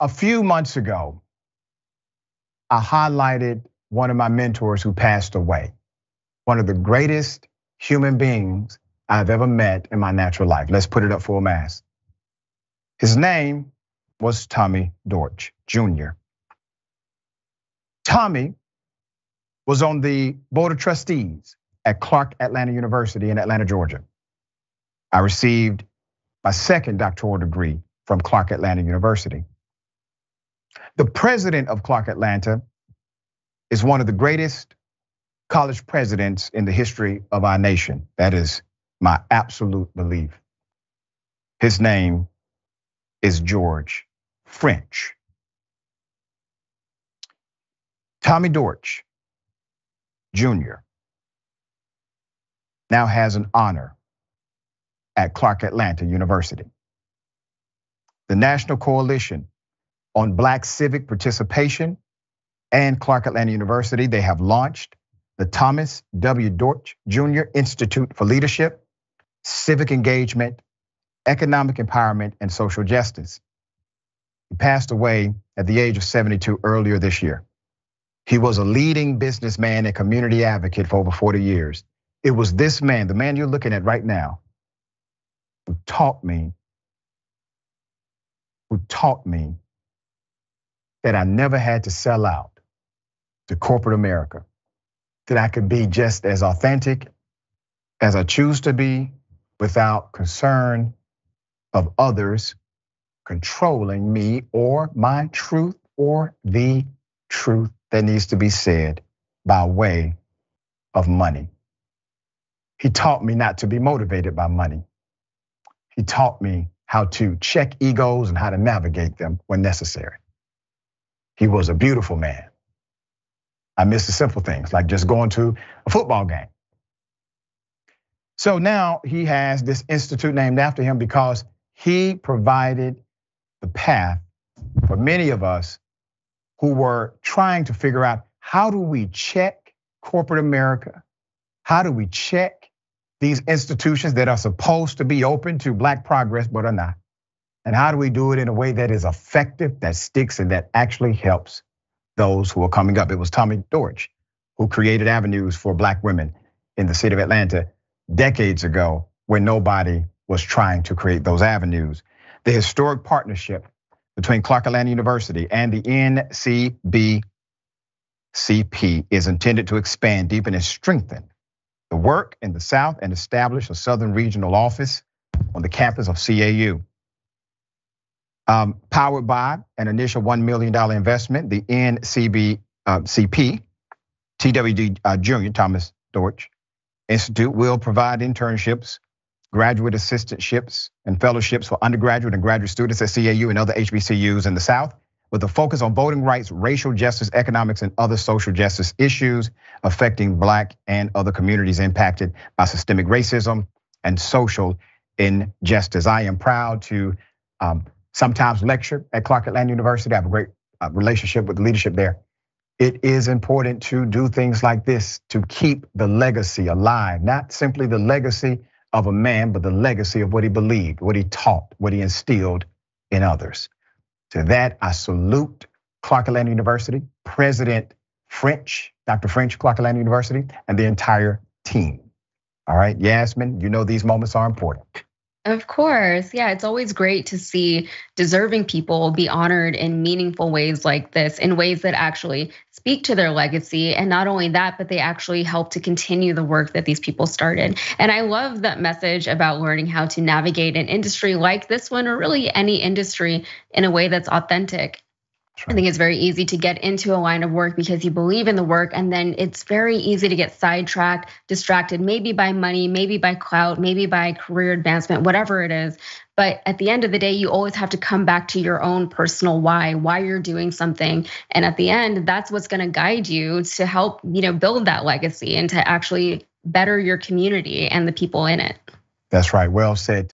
A few months ago, I highlighted one of my mentors who passed away, one of the greatest human beings I've ever met in my natural life. Let's put it up full mass. His name was Tommy Dortch Jr. Tommy was on the board of trustees at Clark Atlanta University in Atlanta, Georgia. I received my second doctoral degree from Clark Atlanta University. The president of Clark Atlanta is one of the greatest college presidents in the history of our nation. That is my absolute belief. His name is George French. Tommy Dortch Jr. now has an honor at Clark Atlanta University. The National Coalition on Black Civic Participation and Clark Atlanta University, they have launched the Thomas W. Dortch Jr. Institute for Leadership, Civic Engagement, Economic Empowerment, and Social Justice. He passed away at the age of 72 earlier this year. He was a leading businessman and community advocate for over 40 years. It was this man, the man you're looking at right now, who taught me that I never had to sell out to corporate America, that I could be just as authentic as I choose to be without concern of others controlling me or my truth or the truth that needs to be said by way of money. He taught me not to be motivated by money. He taught me how to check egos and how to navigate them when necessary. He was a beautiful man. I miss the simple things like just going to a football game. So now he has this institute named after him because he provided the path for many of us who were trying to figure out, how do we check corporate America? How do we check these institutions that are supposed to be open to Black progress but are not? And how do we do it in a way that is effective, that sticks, and that actually helps those who are coming up? It was Tommy Dortch who created avenues for Black women in the city of Atlanta decades ago when nobody was trying to create those avenues. The historic partnership between Clark Atlanta University and the NCBCP is intended to expand, deepen, and strengthen the work in the South and establish a Southern regional office on the campus of CAU. Powered by an initial $1 million investment, the NCBCP, TWD Jr., Thomas Dortch Institute will provide internships, graduate assistantships, and fellowships for undergraduate and graduate students at CAU and other HBCUs in the South, with a focus on voting rights, racial justice, economics, and other social justice issues affecting Black and other communities impacted by systemic racism and social injustice. I am proud to sometimes lecture at Clark Atlanta University. I have a great relationship with the leadership there. It is important to do things like this to keep the legacy alive, not simply the legacy of a man, but the legacy of what he believed, what he taught, what he instilled in others. To that, I salute Clark Atlanta University, President French, Dr. French, Clark Atlanta University, and the entire team. All right, Yasmin, you know these moments are important. Of course, yeah, it's always great to see deserving people be honored in meaningful ways like this, in ways that actually speak to their legacy. And not only that, but they actually help to continue the work that these people started. And I love that message about learning how to navigate an industry like this one, or really any industry, in a way that's authentic. I think it's very easy to get into a line of work because you believe in the work, and then it's very easy to get sidetracked, distracted, maybe by money, maybe by clout, maybe by career advancement, whatever it is. But at the end of the day, you always have to come back to your own personal why you're doing something. And at the end, that's what's gonna guide you to help build that legacy and to actually better your community and the people in it. That's right, well said.